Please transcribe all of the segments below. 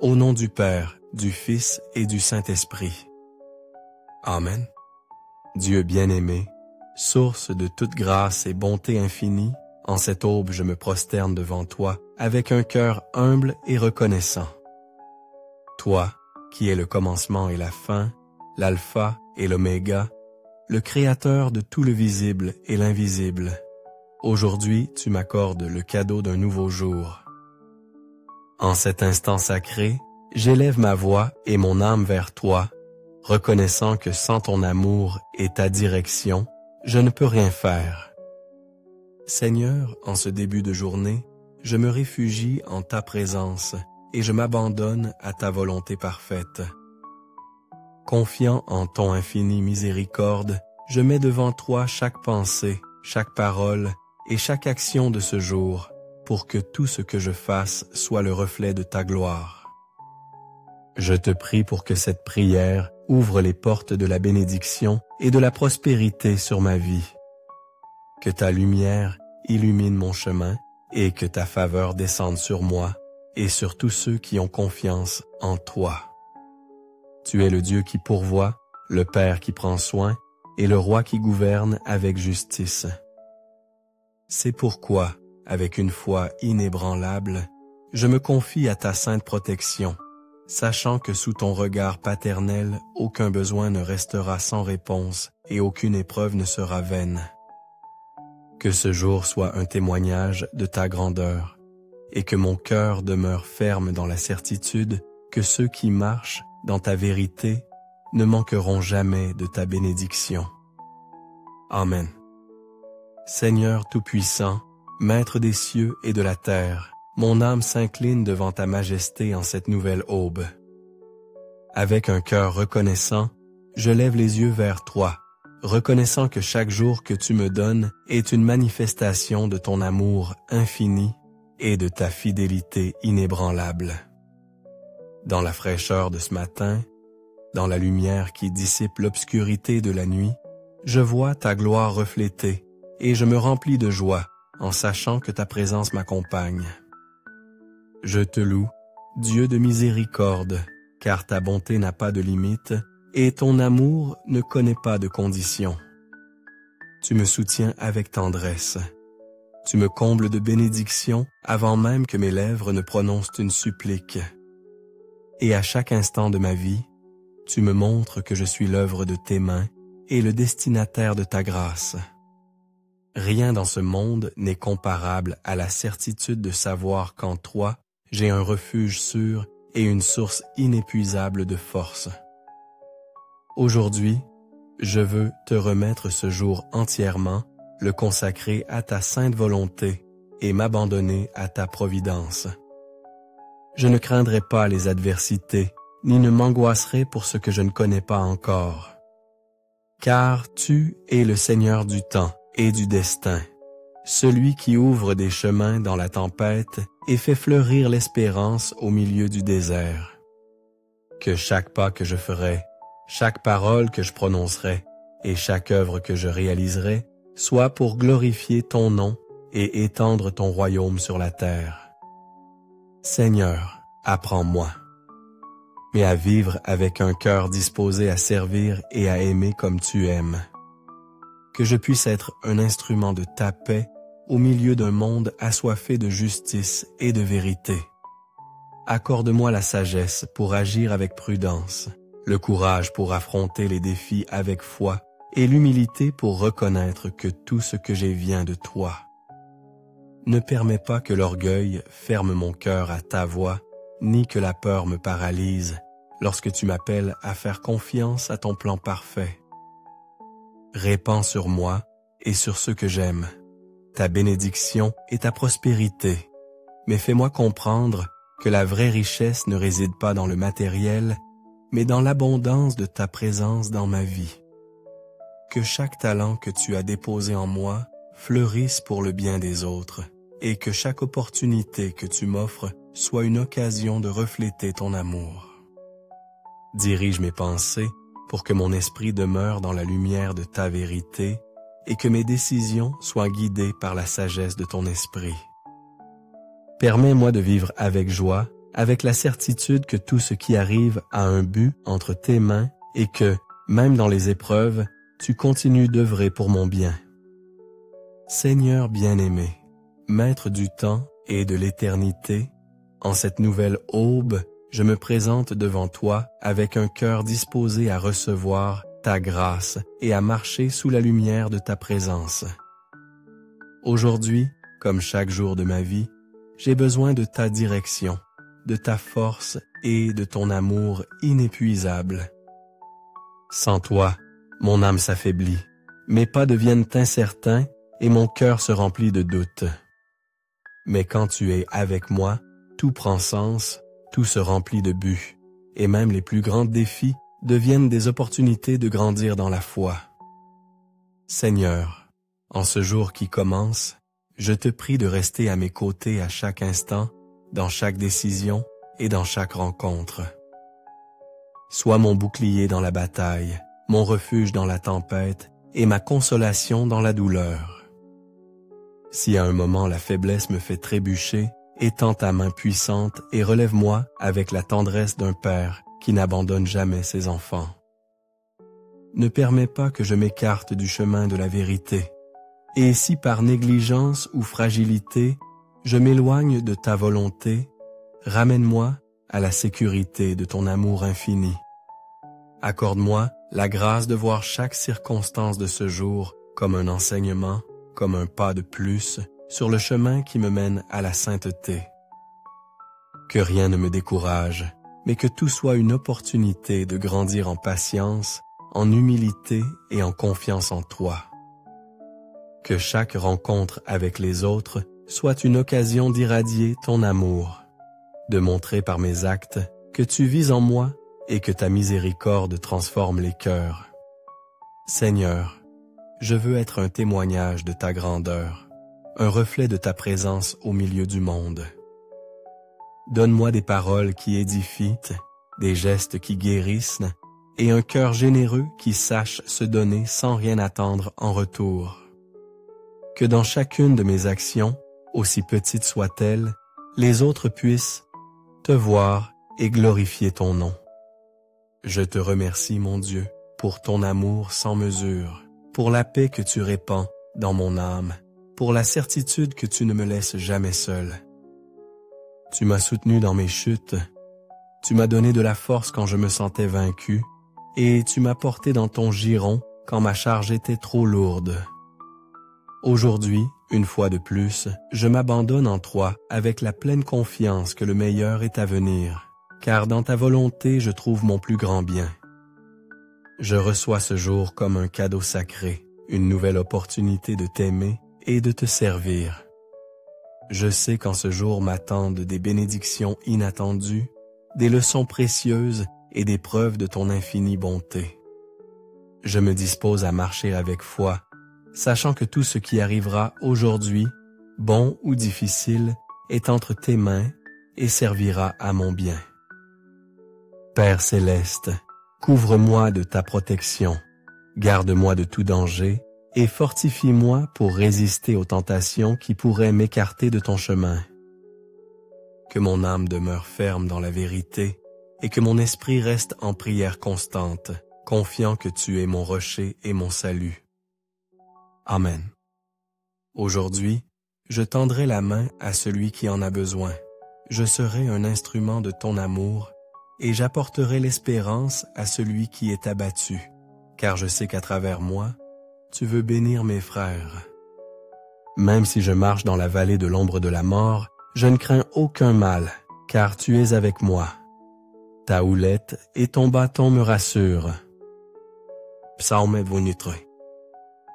Au nom du Père, du Fils et du Saint-Esprit. Amen. Dieu bien-aimé, source de toute grâce et bonté infinie, en cette aube je me prosterne devant toi avec un cœur humble et reconnaissant. Toi, qui es le commencement et la fin, l'alpha et l'oméga, le créateur de tout le visible et l'invisible, aujourd'hui tu m'accordes le cadeau d'un nouveau jour. En cet instant sacré, j'élève ma voix et mon âme vers toi, reconnaissant que sans ton amour et ta direction, je ne peux rien faire. Seigneur, en ce début de journée, je me réfugie en ta présence et je m'abandonne à ta volonté parfaite. Confiant en ton infini miséricorde, je mets devant toi chaque pensée, chaque parole et chaque action de ce jour, pour que tout ce que je fasse soit le reflet de ta gloire. Je te prie pour que cette prière ouvre les portes de la bénédiction et de la prospérité sur ma vie. Que ta lumière illumine mon chemin et que ta faveur descende sur moi et sur tous ceux qui ont confiance en toi. Tu es le Dieu qui pourvoit, le Père qui prend soin et le Roi qui gouverne avec justice. C'est pourquoi, avec une foi inébranlable, je me confie à ta sainte protection, sachant que sous ton regard paternel, aucun besoin ne restera sans réponse et aucune épreuve ne sera vaine. Que ce jour soit un témoignage de ta grandeur et que mon cœur demeure ferme dans la certitude que ceux qui marchent dans ta vérité ne manqueront jamais de ta bénédiction. Amen. Seigneur Tout-Puissant, Maître des cieux et de la terre, mon âme s'incline devant ta majesté en cette nouvelle aube. Avec un cœur reconnaissant, je lève les yeux vers toi, reconnaissant que chaque jour que tu me donnes est une manifestation de ton amour infini et de ta fidélité inébranlable. Dans la fraîcheur de ce matin, dans la lumière qui dissipe l'obscurité de la nuit, je vois ta gloire reflétée et je me remplis de joie en sachant que ta présence m'accompagne. Je te loue, Dieu de miséricorde, car ta bonté n'a pas de limite et ton amour ne connaît pas de condition. Tu me soutiens avec tendresse. Tu me combles de bénédictions avant même que mes lèvres ne prononcent une supplique. Et à chaque instant de ma vie, tu me montres que je suis l'œuvre de tes mains et le destinataire de ta grâce. Rien dans ce monde n'est comparable à la certitude de savoir qu'en toi, j'ai un refuge sûr et une source inépuisable de force. Aujourd'hui, je veux te remettre ce jour entièrement, le consacrer à ta sainte volonté et m'abandonner à ta providence. Je ne craindrai pas les adversités, ni ne m'angoisserai pour ce que je ne connais pas encore. Car tu es le Seigneur du temps et du destin, celui qui ouvre des chemins dans la tempête et fait fleurir l'espérance au milieu du désert. Que chaque pas que je ferai, chaque parole que je prononcerai et chaque œuvre que je réaliserai soit pour glorifier ton nom et étendre ton royaume sur la terre. Seigneur, apprends-moi, mais à vivre avec un cœur disposé à servir et à aimer comme tu aimes. Que je puisse être un instrument de ta paix au milieu d'un monde assoiffé de justice et de vérité. Accorde-moi la sagesse pour agir avec prudence, le courage pour affronter les défis avec foi et l'humilité pour reconnaître que tout ce que j'ai vient de toi. Ne permets pas que l'orgueil ferme mon cœur à ta voix, ni que la peur me paralyse lorsque tu m'appelles à faire confiance à ton plan parfait. Répands sur moi et sur ceux que j'aime ta bénédiction et ta prospérité, mais fais-moi comprendre que la vraie richesse ne réside pas dans le matériel, mais dans l'abondance de ta présence dans ma vie. Que chaque talent que tu as déposé en moi fleurisse pour le bien des autres, et que chaque opportunité que tu m'offres soit une occasion de refléter ton amour. Dirige mes pensées pour que mon esprit demeure dans la lumière de ta vérité et que mes décisions soient guidées par la sagesse de ton esprit. Permets-moi de vivre avec joie avec la certitude que tout ce qui arrive a un but entre tes mains et que, même dans les épreuves, tu continues d'œuvrer pour mon bien. Seigneur bien-aimé, Maître du temps et de l'éternité, en cette nouvelle aube, je me présente devant toi avec un cœur disposé à recevoir ta grâce et à marcher sous la lumière de ta présence. Aujourd'hui, comme chaque jour de ma vie, j'ai besoin de ta direction, de ta force et de ton amour inépuisable. Sans toi, mon âme s'affaiblit, mes pas deviennent incertains et mon cœur se remplit de doutes. Mais quand tu es avec moi, tout prend sens, tout se remplit de but, et même les plus grands défis deviennent des opportunités de grandir dans la foi. Seigneur, en ce jour qui commence, je te prie de rester à mes côtés à chaque instant, dans chaque décision et dans chaque rencontre. Sois mon bouclier dans la bataille, mon refuge dans la tempête et ma consolation dans la douleur. Si à un moment la faiblesse me fait trébucher, étends ta main puissante et relève-moi avec la tendresse d'un père qui n'abandonne jamais ses enfants. Ne permets pas que je m'écarte du chemin de la vérité, et si par négligence ou fragilité, je m'éloigne de ta volonté, ramène-moi à la sécurité de ton amour infini. Accorde-moi la grâce de voir chaque circonstance de ce jour comme un enseignement, comme un pas de plus sur le chemin qui me mène à la sainteté. Que rien ne me décourage, mais que tout soit une opportunité de grandir en patience, en humilité et en confiance en toi. Que chaque rencontre avec les autres soit une occasion d'irradier ton amour, de montrer par mes actes que tu vis en moi et que ta miséricorde transforme les cœurs. Seigneur, je veux être un témoignage de ta grandeur, un reflet de ta présence au milieu du monde. Donne-moi des paroles qui édifient, des gestes qui guérissent et un cœur généreux qui sache se donner sans rien attendre en retour. Que dans chacune de mes actions, aussi petites soient-elles, les autres puissent te voir et glorifier ton nom. Je te remercie, mon Dieu, pour ton amour sans mesure, pour la paix que tu répands dans mon âme, pour la certitude que tu ne me laisses jamais seul. Tu m'as soutenu dans mes chutes, tu m'as donné de la force quand je me sentais vaincu, et tu m'as porté dans ton giron quand ma charge était trop lourde. Aujourd'hui, une fois de plus, je m'abandonne en toi avec la pleine confiance que le meilleur est à venir, car dans ta volonté je trouve mon plus grand bien. Je reçois ce jour comme un cadeau sacré, une nouvelle opportunité de t'aimer et de te servir. Je sais qu'en ce jour m'attendent des bénédictions inattendues, des leçons précieuses et des preuves de ton infinie bonté. Je me dispose à marcher avec foi, sachant que tout ce qui arrivera aujourd'hui, bon ou difficile, est entre tes mains et servira à mon bien. Père céleste, couvre-moi de ta protection, garde-moi de tout danger et fortifie-moi pour résister aux tentations qui pourraient m'écarter de ton chemin. Que mon âme demeure ferme dans la vérité et que mon esprit reste en prière constante, confiant que tu es mon rocher et mon salut. Amen. Aujourd'hui, je tendrai la main à celui qui en a besoin. Je serai un instrument de ton amour et j'apporterai l'espérance à celui qui est abattu, car je sais qu'à travers moi, tu veux bénir mes frères. Même si je marche dans la vallée de l'ombre de la mort, je ne crains aucun mal, car tu es avec moi. Ta houlette et ton bâton me rassurent. Psaume 23.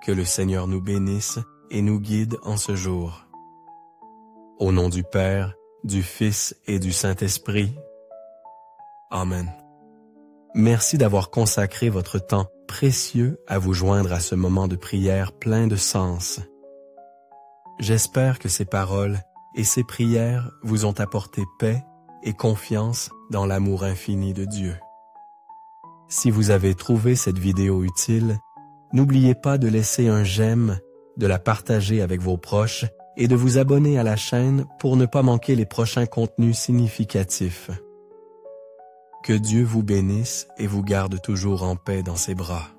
Que le Seigneur nous bénisse et nous guide en ce jour. Au nom du Père, du Fils et du Saint-Esprit. Amen. Merci d'avoir consacré votre temps précieux à vous joindre à ce moment de prière plein de sens. J'espère que ces paroles et ces prières vous ont apporté paix et confiance dans l'amour infini de Dieu. Si vous avez trouvé cette vidéo utile, n'oubliez pas de laisser un j'aime, de la partager avec vos proches et de vous abonner à la chaîne pour ne pas manquer les prochains contenus significatifs. Que Dieu vous bénisse et vous garde toujours en paix dans ses bras.